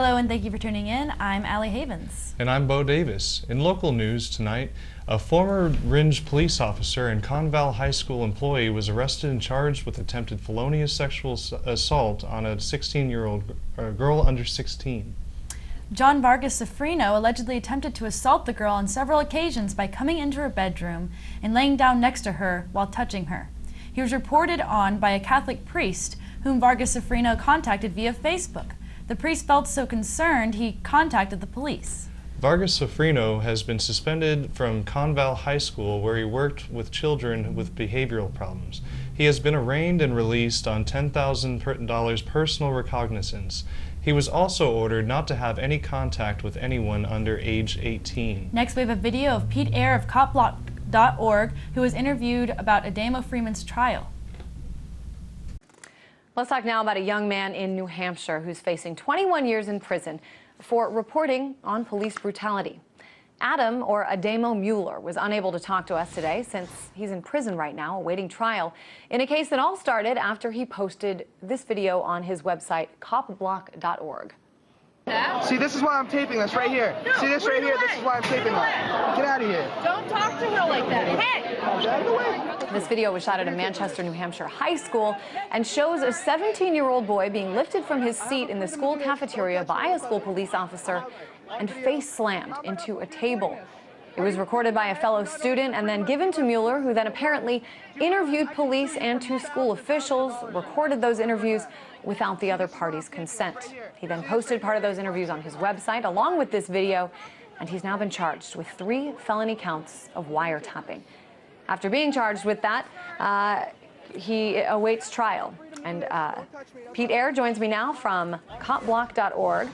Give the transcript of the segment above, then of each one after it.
Hello and thank you for tuning in. I'm Allie Havens. And I'm Bo Davis. In local news tonight, a former Ringe police officer and Conval High School employee was arrested and charged with attempted felonious sexual assault on a 16-year-old girl under 16. John Vargas Sofrino allegedly attempted to assault the girl on several occasions by coming into her bedroom and laying down next to her while touching her. He was reported on by a Catholic priest whom Vargas Sofrino contacted via Facebook. The priest felt so concerned he contacted the police. Vargas Sofrino has been suspended from Conval High School, where he worked with children with behavioral problems. He has been arraigned and released on $10,000 personal recognizance. He was also ordered not to have any contact with anyone under age 18. Next, we have a video of Pete Eyre of copblock.org, who was interviewed about Ademo Freeman's trial. Let's talk now about a young man in New Hampshire who's facing 21 years in prison for reporting on police brutality. Adam, or Ademo Mueller, was unable to talk to us today since he's in prison right now awaiting trial in a case that all started after he posted this video on his website, copblock.org. See, this is why I'm taping this right here. No, see this right here? This is why I'm taping that. Get out of here. Don't talk to her like that. Hey! Get out of the way. This video was shot at a Manchester, New Hampshire high school and shows a 17-year-old boy being lifted from his seat in the school cafeteria by a school police officer and face slammed into a table. It was recorded by a fellow student and then given to Mueller, who then apparently interviewed police and two school officials, recorded those interviews without the other party's consent. He then posted part of those interviews on his website along with this video, and he's now been charged with 3 felony counts of wiretapping. After being charged with that, he awaits trial. And Pete Eyre joins me now from copblock.org.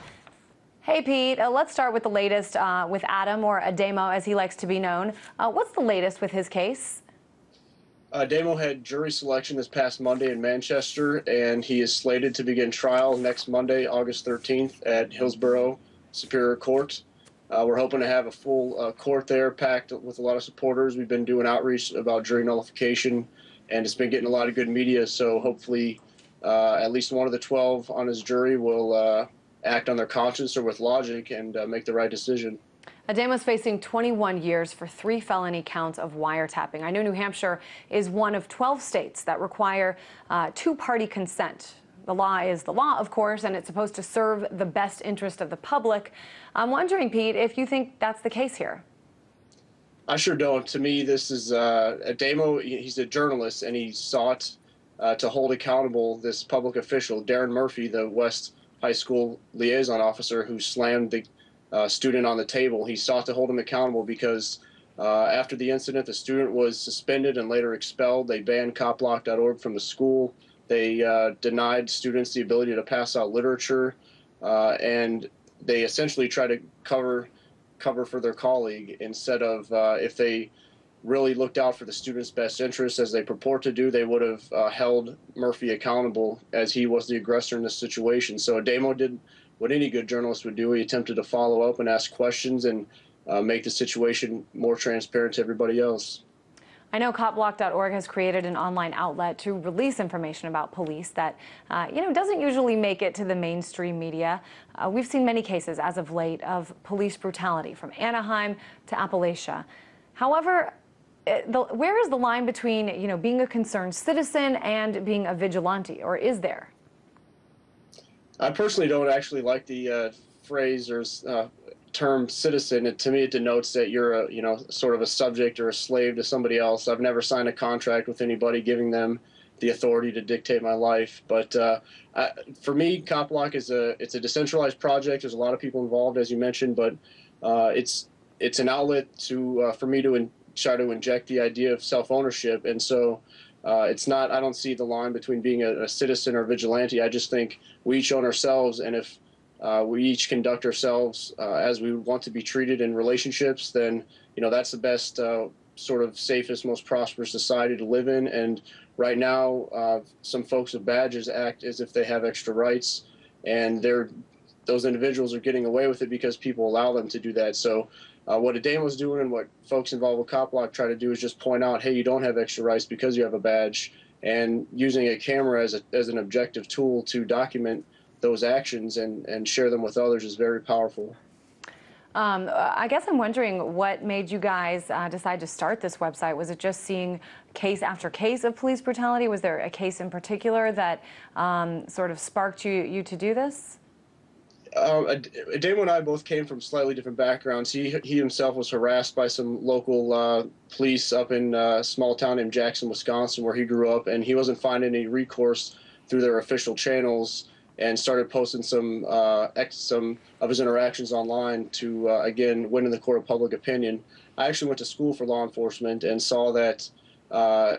Hey, Pete, let's start with the latest with Adam, or Ademo as he likes to be known. What's the latest with his case? Ademo had jury selection this past Monday in Manchester, and he is slated to begin trial next Monday, August 13th, at Hillsborough Superior Court. We're hoping to have a full court there, packed with a lot of supporters. We've been doing outreach about jury nullification, and it's been getting a lot of good media, so hopefully at least one of the 12 on his jury will act on their conscience or with logic and make the right decision. Ademo's facing 21 years for 3 felony counts of wiretapping. I know New Hampshire is one of 12 states that require two-party consent. The law is the law, of course, and it's supposed to serve the best interest of the public. I'm wondering, Pete, if you think that's the case here. I sure don't. To me, this is Ademo. He's a journalist, and he sought to hold accountable this public official, Darren Murphy, the West High School liaison officer who slammed the student on the table. He sought to hold him accountable because after the incident, the student was suspended and later expelled. They banned copblock.org from the school. They denied students the ability to pass out literature, and they essentially tried to cover for their colleague instead of if they really looked out for the student's best interests as they purport to do, they would have held Murphy accountable as he was the aggressor in this situation. So Ademo did what any good journalist would do. He attempted to follow up and ask questions and make the situation more transparent to everybody else. I know copblock.org has created an online outlet to release information about police that, doesn't usually make it to the mainstream media. We've seen many cases as of late of police brutality from Anaheim to Appalachia. However, where is the line between, being a concerned citizen and being a vigilante, or is there? I personally don't actually like the phrase or term citizen. To me, it denotes that you're sort of a subject or a slave to somebody else. I've never signed a contract with anybody giving them the authority to dictate my life. But for me, CopBlock is it's a decentralized project. There's a lot of people involved, as you mentioned, but it's an outlet for me to try to inject the idea of self-ownership. And so it's not, I don't see the line between being a citizen or vigilante. I just think we each own ourselves, and if we each conduct ourselves as we want to be treated in relationships, then that's the best sort of safest, most prosperous society to live in. And right now, some folks with badges act as if they have extra rights, and those individuals are getting away with it because people allow them to do that. So what Ademo's doing and what folks involved with CopBlock try to do is just point out, hey, you don't have extra rights because you have a badge, and using a camera as an objective tool to document those actions and share them with others is very powerful. I guess I'm wondering what made you guys decide to start this website. Was it just seeing case after case of police brutality? Was there a case in particular that sort of sparked you to do this? Damon and I both came from slightly different backgrounds. He himself was harassed by some local police up in a small town named Jackson, Wisconsin, where he grew up, and he wasn't finding any recourse through their official channels, and started posting some of his interactions online to, again, win in the court of public opinion. I actually went to school for law enforcement and saw that I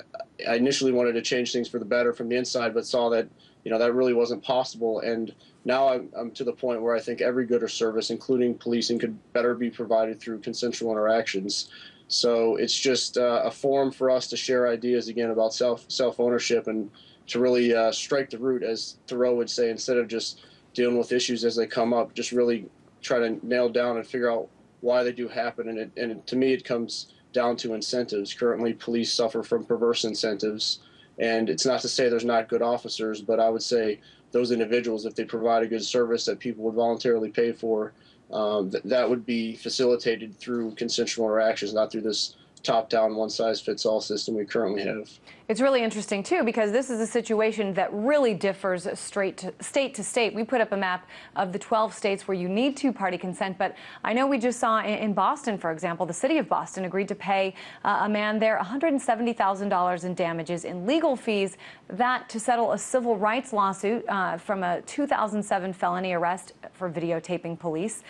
initially wanted to change things for the better from the inside, but saw that, that really wasn't possible. And now I'm to the point where I think every good or service, including policing, could better be provided through consensual interactions. So it's just a forum for us to share ideas, again, about self-ownership and to really strike the root, as Thoreau would say, instead of just dealing with issues as they come up, just really try to nail down and figure out why they do happen. And to me, it comes down to incentives. Currently, police suffer from perverse incentives. And it's not to say there's not good officers, but I would say those individuals, if they provide a good service that people would voluntarily pay for, that would be facilitated through consensual interactions, not through this top-down, one-size-fits-all system we currently have. It's really interesting, too, because this is a situation that really differs state to state. We put up a map of the 12 states where you need two-party consent, but I know we just saw in Boston, for example, the city of Boston agreed to pay a man there $170,000 in damages in legal fees, that to settle a civil rights lawsuit from a 2007 felony arrest for videotaping police.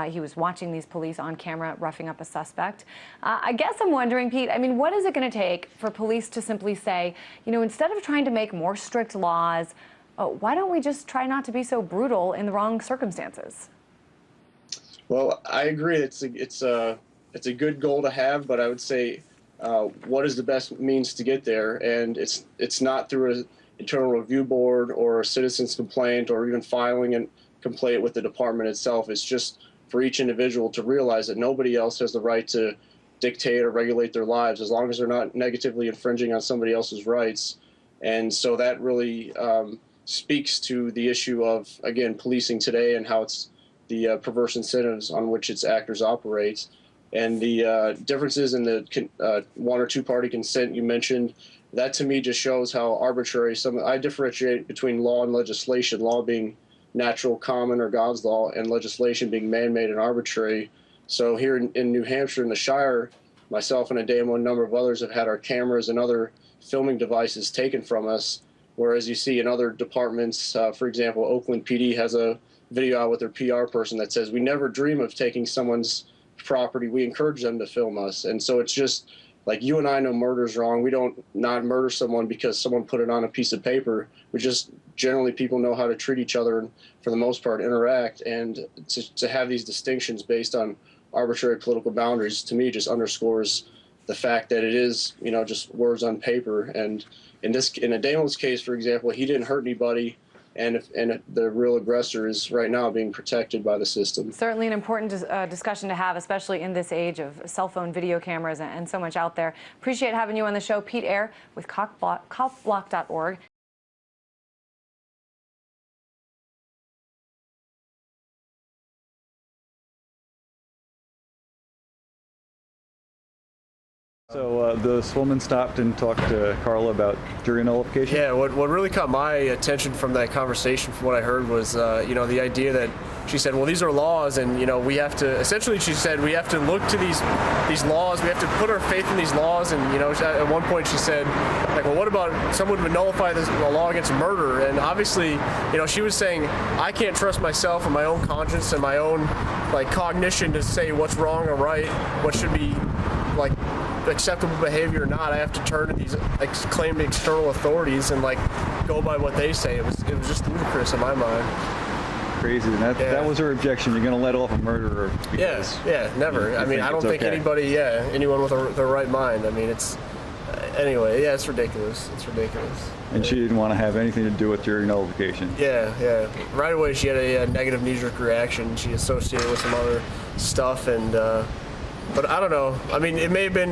He was watching these police on camera roughing up a suspect. I guess I'm wondering, Pete, I mean, what is it going to take for police to simply say, instead of trying to make more strict laws, why don't we just try not to be so brutal in the wrong circumstances? Well, I agree. It's a good goal to have, but I would say, what is the best means to get there? And it's not through an internal review board or a citizen's complaint or even filing a complaint with the department itself. It's just for each individual to realize that nobody else has the right to dictate or regulate their lives as long as they're not negatively infringing on somebody else's rights. And so that really speaks to the issue of, again, policing today and how it's the perverse incentives on which its actors operate. And the differences in the one or two party consent you mentioned, that to me just shows how arbitrary I differentiate between law and legislation, law being natural, common, or God's law, and legislation being man-made and arbitrary. So here in New Hampshire, in the Shire, myself and a number of others have had our cameras and other filming devices taken from us, whereas you see in other departments, for example, Oakland PD has a video out with their PR person that says, "We never dream of taking someone's property. We encourage them to film us." And so it's just like, you and I know murder's wrong. We don't not murder someone because someone put it on a piece of paper. We just generally, people know how to treat each other and, for the most part, interact. And to have these distinctions based on arbitrary political boundaries, to me, just underscores the fact that it is, just words on paper. And in Damon's case, for example, he didn't hurt anybody, and the real aggressor is right now being protected by the system. Certainly an important discussion to have, especially in this age of cell phone video cameras and so much out there. Appreciate having you on the show. Pete Eyre with copblock.org. So this woman stopped and talked to Carla about jury nullification? Yeah, what really caught my attention from that conversation, from what I heard, was the idea that she said, well, these are laws, and we have to, essentially she said, we have to look to these laws, we have to put our faith in these laws. And at one point she said, like, well, what about someone would nullify this law against murder? And obviously, she was saying, I can't trust myself and my own conscience and my own cognition to say what's wrong or right, what should be acceptable behavior or not. I have to turn to these claimed external authorities and go by what they say. It was just ludicrous in my mind. Crazy. And that was her objection. You're going to let off a murderer? Yeah, never. I mean, I don't think anybody, anyone with the right mind. I mean, it's anyway. Yeah, it's ridiculous. It's ridiculous. And she didn't want to have anything to do with jury nullification. Yeah. Right away, she had a negative knee-jerk reaction. She associated with some other stuff, and but I don't know. I mean, it may have been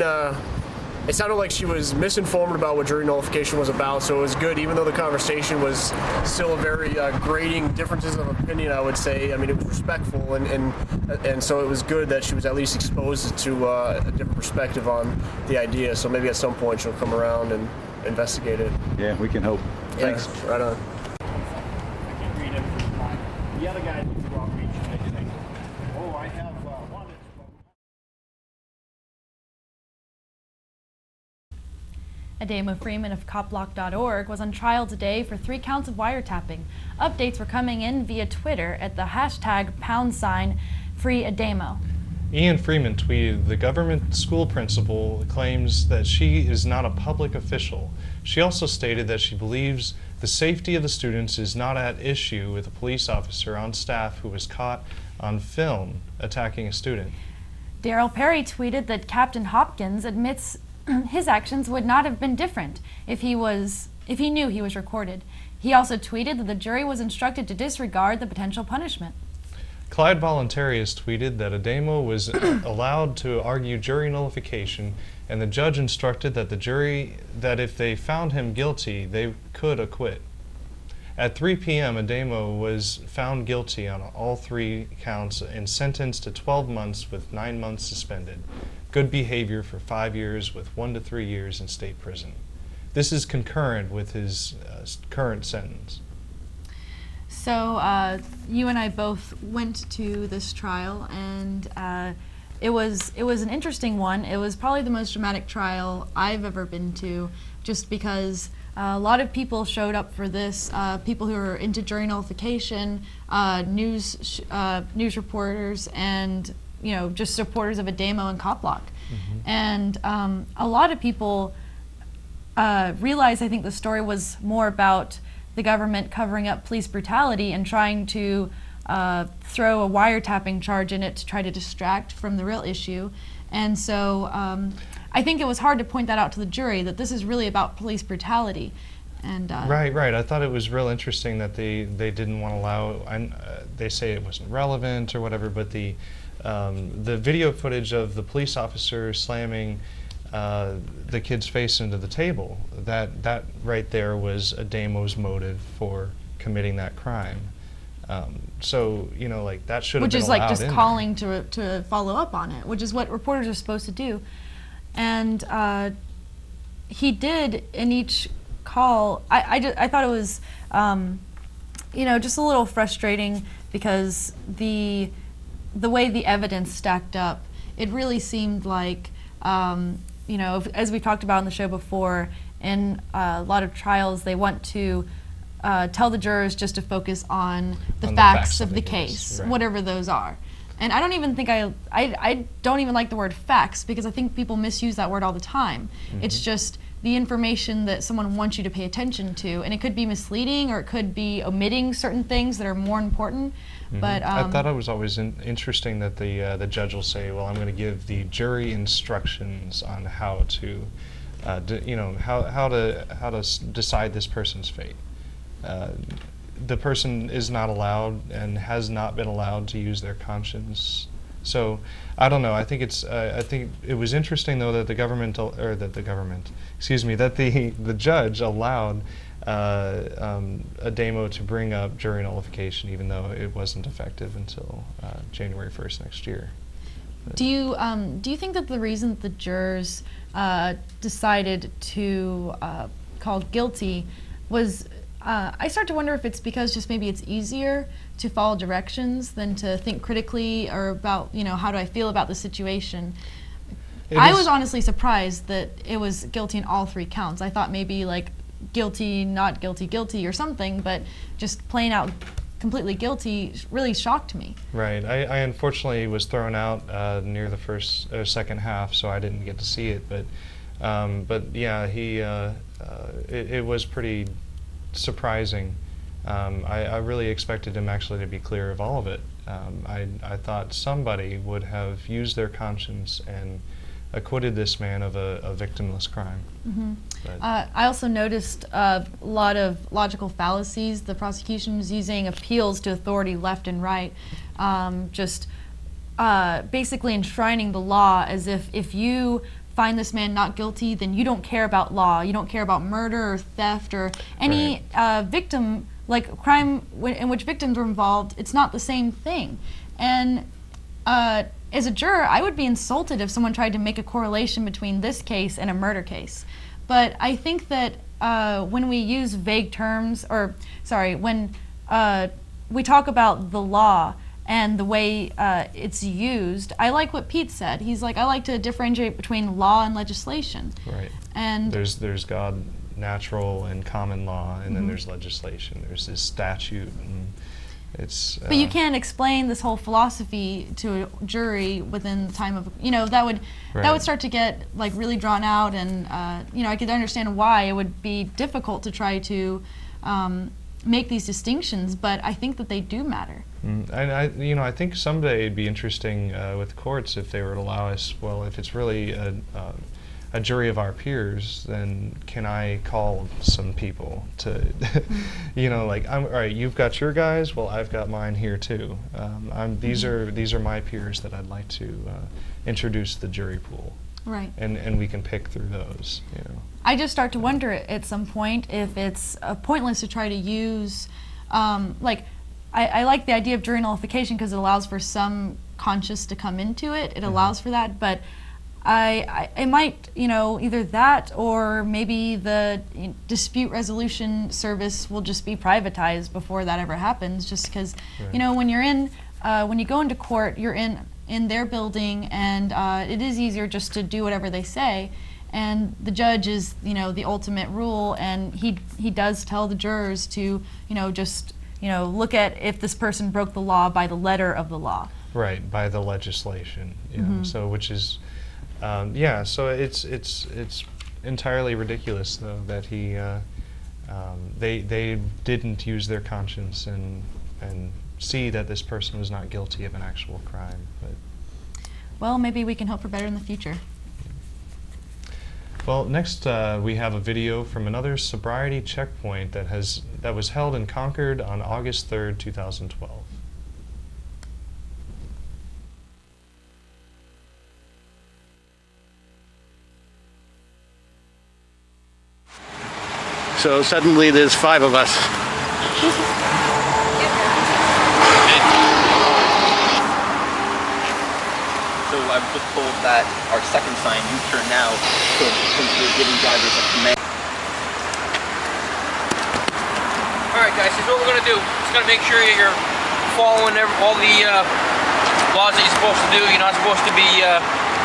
it sounded like she was misinformed about what jury nullification was about, so it was good, even though the conversation was still a very grating differences of opinion, I would say. I mean, it was respectful, and so it was good that she was at least exposed to a different perspective on the idea, so maybe at some point she'll come around and investigate it. Yeah, we can hope. Yeah, Thanks. right on. I can read everything line. The other guy needs to outreach and everything. Oh, I have one. Ademo Freeman of copblock.org was on trial today for 3 counts of wiretapping. Updates were coming in via Twitter at the hashtag #FreeAdemo. Ian Freeman tweeted, "The government school principal claims that she is not a public official. She also stated that she believes the safety of the students is not at issue with a police officer on staff who was caught on film attacking a student." Daryl Perry tweeted that Captain Hopkins admits his actions would not have been different if he knew he was recorded. He also tweeted that the jury was instructed to disregard the potential punishment. Clyde Voluntarius tweeted that Ademo was allowed to argue jury nullification, and the judge instructed that the jury that if they found him guilty, they could acquit. At 3 p.m., Ademo was found guilty on all 3 counts and sentenced to 12 months with 9 months suspended. Good behavior for 5 years with 1 to 3 years in state prison. This is concurrent with his current sentence. So you and I both went to this trial, and it was an interesting one. It was probably the most dramatic trial I've ever been to, just because a lot of people showed up for this. People who are into jury nullification, news reporters, and just supporters of Ademo and Copblock. Mm-hmm. And a lot of people realized, I think, the story was more about the government covering up police brutality and trying to throw a wiretapping charge in it to try to distract from the real issue. And so I think it was hard to point that out to the jury, that this is really about police brutality. And Right. I thought it was real interesting that they didn't want to allow, they say it wasn't relevant or whatever, but the video footage of the police officer slamming the kid's face into the table, that right there was Ademo's motive for committing that crime. So like that should have been allowed in. Which is like just calling to follow up on it, which is what reporters are supposed to do. And he did in each call. I thought it was just a little frustrating, because the way the evidence stacked up, it really seemed like as we talked about on the show before, in a lot of trials they want to tell the jurors just to focus on the facts of the case, right, whatever those are. And I don't even think I don't even like the word facts, because I think people misuse that word all the time. Mm-hmm. It's just the information that someone wants you to pay attention to, and it could be misleading, or it could be omitting certain things that are more important. Mm-hmm. But I thought it was always interesting that the judge will say, "Well, I'm going to give the jury instructions on how to, how to decide this person's fate." The person is not allowed and has not been allowed to use their conscience. So I don't know. I think it was interesting though that the judge allowed Ademo to bring up jury nullification, even though it wasn't effective until January 1st next year. Do you think that the reason that the jurors decided to call guilty was? I start to wonder if it's because just maybe it's easier to follow directions than to think critically, or about, how do I feel about the situation. I was honestly surprised that it was guilty in all 3 counts. I thought maybe like guilty, not guilty, guilty or something, but just plain out completely guilty really shocked me. Right. I unfortunately was thrown out near the first or second half, so I didn't get to see it. But yeah, it was pretty surprising. I really expected him actually to be clear of all of it. I thought somebody would have used their conscience and acquitted this man of a victimless crime. Mm-hmm. I also noticed a lot of logical fallacies. The prosecution was using appeals to authority left and right, just basically enshrining the law as if you find this man not guilty, then you don't care about law. You don't care about murder or theft or any victim, like crime in which victims were involved. It's not the same thing. And as a juror, I would be insulted if someone tried to make a correlation between this case and a murder case. But I think that when we use vague terms, or sorry, when we talk about the law and the way it's used, I like what Pete said. He's like, I like to differentiate between law and legislation. Right. And there's God, natural and common law, and then there's legislation. There's this statute, and it's. But you can't explain this whole philosophy to a jury within the time of, that would start to get like really drawn out, and I could understand why it would be difficult to try to make these distinctions, but I think that they do matter. And I think someday it'd be interesting with courts if they were to allow us. Well, if it's really a jury of our peers, then can I call some people to, like, all right, you've got your guys, well, I've got mine here too. These are my peers that I'd like to introduce to the jury pool. Right. And we can pick through those. I just start to wonder at some point if it's pointless to try to use, I like the idea of jury nullification because it allows for some conscience to come into it. It allows for that, but it might, either that or maybe the dispute resolution service will just be privatized before that ever happens. Just because, when you're when you go into court, you're in their building, and it is easier just to do whatever they say. And the judge is, the ultimate rule, and he does tell the jurors to, just, look at if this person broke the law by the letter of the law. Right, by the legislation. So which is. So it's entirely ridiculous though that they didn't use their conscience and see that this person was not guilty of an actual crime. But well, maybe we can hope for better in the future. Well, next we have a video from another sobriety checkpoint that was held in Concord on August 3rd, 2012. So suddenly there's 5 of us. So I was just told that our second sign, U-turn now, because we're giving drivers a command. Alright guys, here's what we're going to do. Just going to make sure you're following all the laws that you're supposed to do. You're not supposed to be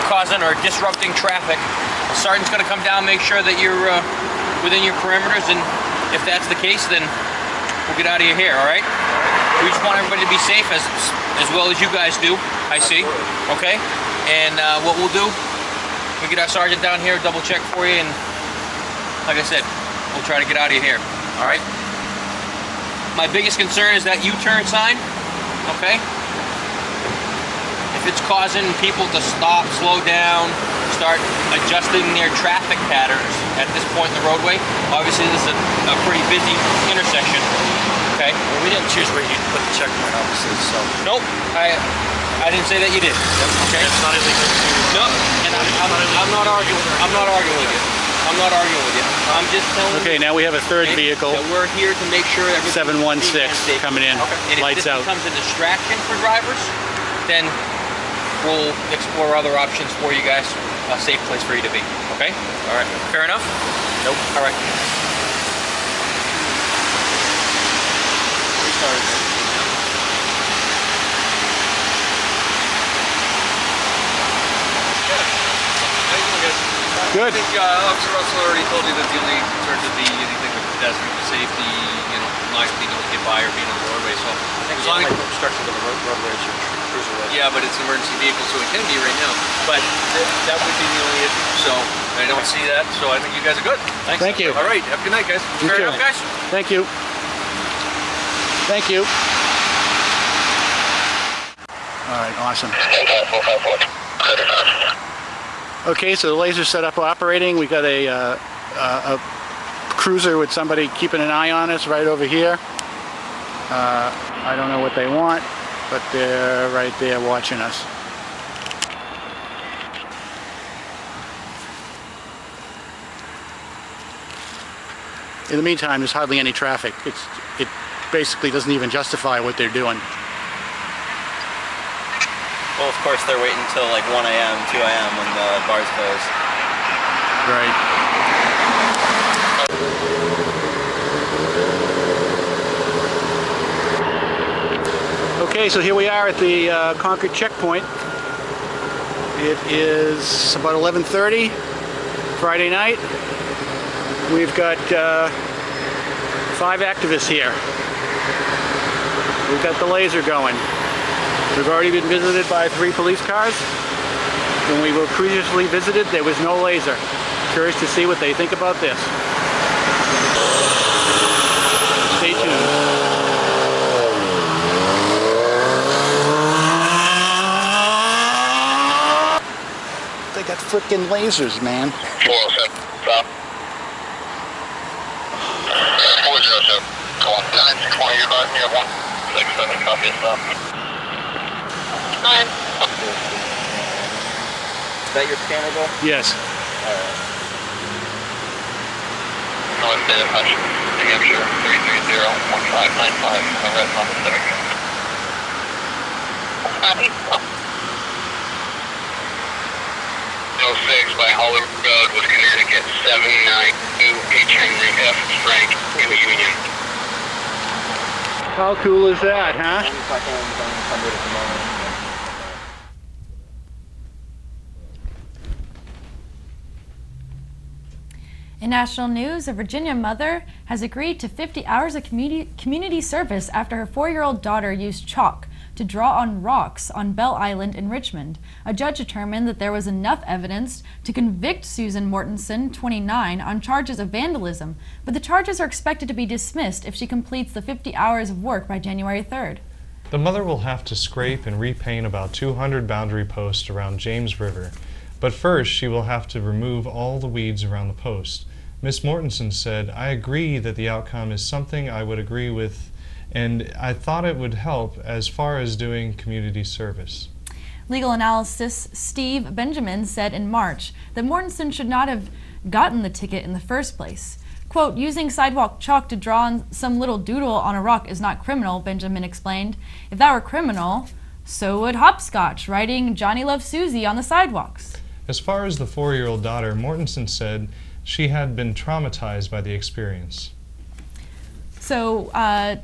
causing or disrupting traffic. The sergeant's going to come down, make sure that you're within your perimeters, and if that's the case, then we'll get out of your hair, alright? We just want everybody to be safe as well as you guys do, I see, okay? And what we'll do, we get our sergeant down here, double check for you, and like I said, we'll try to get out of your hair, alright? My biggest concern is that U-turn sign, okay? If it's causing people to stop, slow down, start adjusting their traffic patterns at this point in the roadway. Obviously, this is a pretty busy intersection. Okay. Well, we didn't choose where you put the checkpoint offices, so. Nope. I didn't say that you did. Okay. It's not illegal. No. And I'm not arguing. I'm not arguing with you. I'm not arguing with you. I'm just telling you. Okay. Now we have a third vehicle. That we're here to make sure everything. 716 coming in. Okay. And lights out. If this becomes a distraction for drivers, then we'll explore other options for you guys. A safe place for you to be. Okay? All right. Fair enough? Nope. All right. Good. I think Officer Russell already told you that the only concerns would be anything with pedestrian safety, not being able to get by or being on the roadway. So as long as obstruction to the roadway is your cruiser way. yeah, but it's an emergency vehicle, so it can be right now. But that would be the only issue. So I don't see that. So I think you guys are good. Thanks. Thank you. All right. Have a good night, guys. You Fair too. enough, guys. Thank you. Thank you. All right, awesome. Okay, so the laser's set up operating. We got a cruiser with somebody keeping an eye on us right over here. I don't know what they want, but they're right there watching us. In the meantime, there's hardly any traffic. It basically doesn't even justify what they're doing. Well, of course, they're waiting until like 1 a.m., 2 a.m. when the bars close. Right. Okay, so here we are at the Concord checkpoint. It is about 11:30 Friday night. We've got 5 activists here. We've got the laser going. We've already been visited by 3 police cars. When we were previously visited, there was no laser. Curious to see what they think about this. Stay tuned. They got frickin' lasers, man. 407, stop. 407, go on. 961, you're not near 167, copy, stop. 9. Is that your scanner, Bill? Yes. Alright. North Bay of Hutch, New Hampshire, 330-1595, arrest on the civic. No 6 by Hollywood Road was Connecticut 792 H. Henry F. Frank in the Union. How cool is that, huh? In national news, a Virginia mother has agreed to 50 hours of community service after her 4-year-old daughter used chalk to draw on rocks on Bell Island in Richmond. A judge determined that there was enough evidence to convict Susan Mortensen, 29, on charges of vandalism, but the charges are expected to be dismissed if she completes the 50 hours of work by January 3rd. The mother will have to scrape and repaint about 200 boundary posts around James River, but first she will have to remove all the weeds around the post. Miss Mortensen said, "I agree that the outcome is something I would agree with, and I thought it would help as far as doing community service." Legal analyst Steve Benjamin said in March that Mortensen should not have gotten the ticket in the first place. Quote, "Using sidewalk chalk to draw on some little doodle on a rock is not criminal," Benjamin explained. "If that were criminal, so would hopscotch, writing Johnny Loves Susie on the sidewalks." As far as the 4-year-old daughter, Mortensen said she had been traumatized by the experience. So I've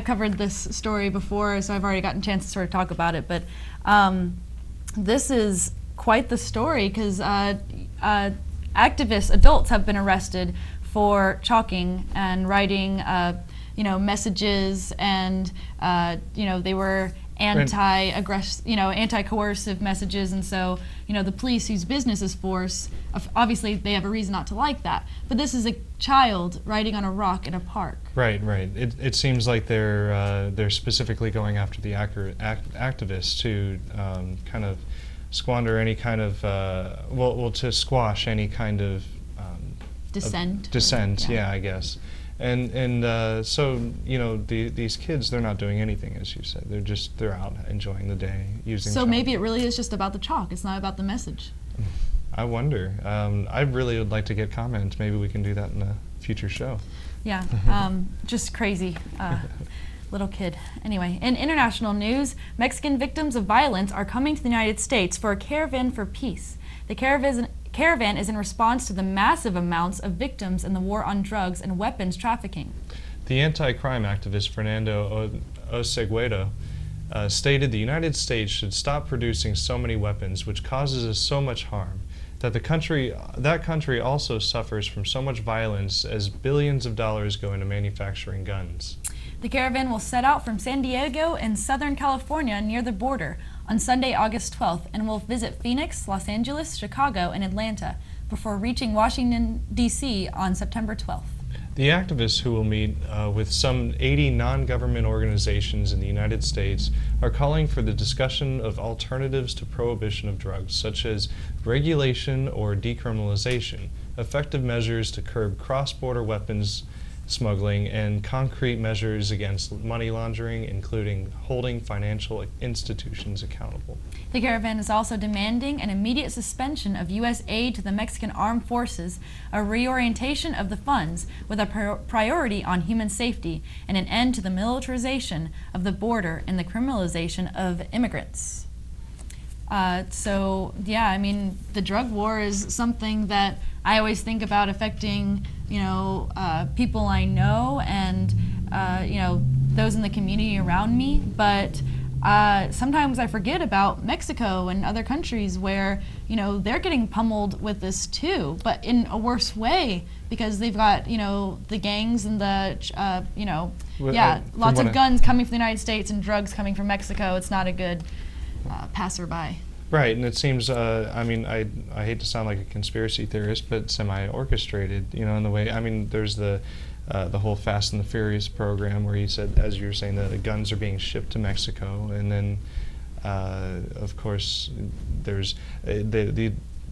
covered this story before, so I've already gotten a chance to sort of talk about it, but this is quite the story because activists, adults, have been arrested for chalking and writing messages, and they were anti-coercive messages, and so the police, whose business is force, obviously they have a reason not to like that. But this is a child writing on a rock in a park. Right. It seems like they're specifically going after the activists to kind of squander any kind of to squash any kind of dissent. Yeah, I guess. And so these kids, they're not doing anything, as you said. They're out enjoying the day using. So chalk. maybe it really is just about the chalk. It's not about the message. I wonder. I really would like to get comments. Maybe we can do that in a future show. Yeah, just crazy. Little kid. Anyway, in international news, Mexican victims of violence are coming to the United States for a caravan for peace. The caravan is in response to the massive amounts of victims in the war on drugs and weapons trafficking. The anti-crime activist Fernando Oseguedo stated the United States should stop producing so many weapons, which causes us so much harm. That that country also suffers from so much violence as billions of dollars go into manufacturing guns. The caravan will set out from San Diego in Southern California near the border on Sunday, August 12th, and will visit Phoenix, Los Angeles, Chicago, and Atlanta before reaching Washington, D.C. on September 12th. The activists, who will meet with some 80 non-government organizations in the United States, are calling for the discussion of alternatives to prohibition of drugs, such as regulation or decriminalization, effective measures to curb cross-border weapons smuggling and concrete measures against money laundering, including holding financial institutions accountable. The caravan is also demanding an immediate suspension of U.S. aid to the Mexican Armed Forces, a reorientation of the funds with a priority on human safety, and an end to the militarization of the border and the criminalization of immigrants. So, yeah, I mean, the drug war is something that I always think about affecting, people I know and, those in the community around me. But sometimes I forget about Mexico and other countries where, they're getting pummeled with this too, but in a worse way because they've got, the gangs and the, lots of guns coming from the United States and drugs coming from Mexico. It's not a good passerby. Right, and it seems, I hate to sound like a conspiracy theorist, but semi-orchestrated, in the way, there's the whole Fast and the Furious program where he said, as you were saying, the guns are being shipped to Mexico, and then, of course, there's,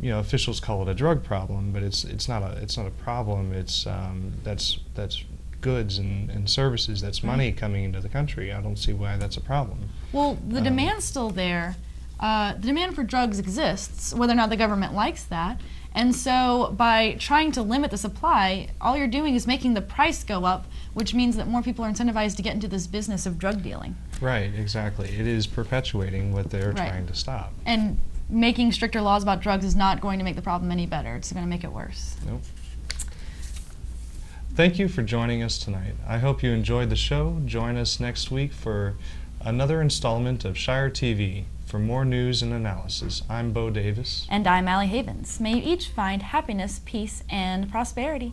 officials call it a drug problem, but it's not a problem, that's goods and services, that's money coming into the country. I don't see why that's a problem. Well, the demand's still there. The demand for drugs exists, whether or not the government likes that. And so by trying to limit the supply, all you're doing is making the price go up, which means that more people are incentivized to get into this business of drug dealing. Right, exactly. It is perpetuating what they're trying to stop. And making stricter laws about drugs is not going to make the problem any better. It's going to make it worse. Nope. Thank you for joining us tonight. I hope you enjoyed the show. Join us next week for another installment of ShireTV. For more news and analysis, I'm Bo Davis. And I'm Allie Havens. May you each find happiness, peace, and prosperity.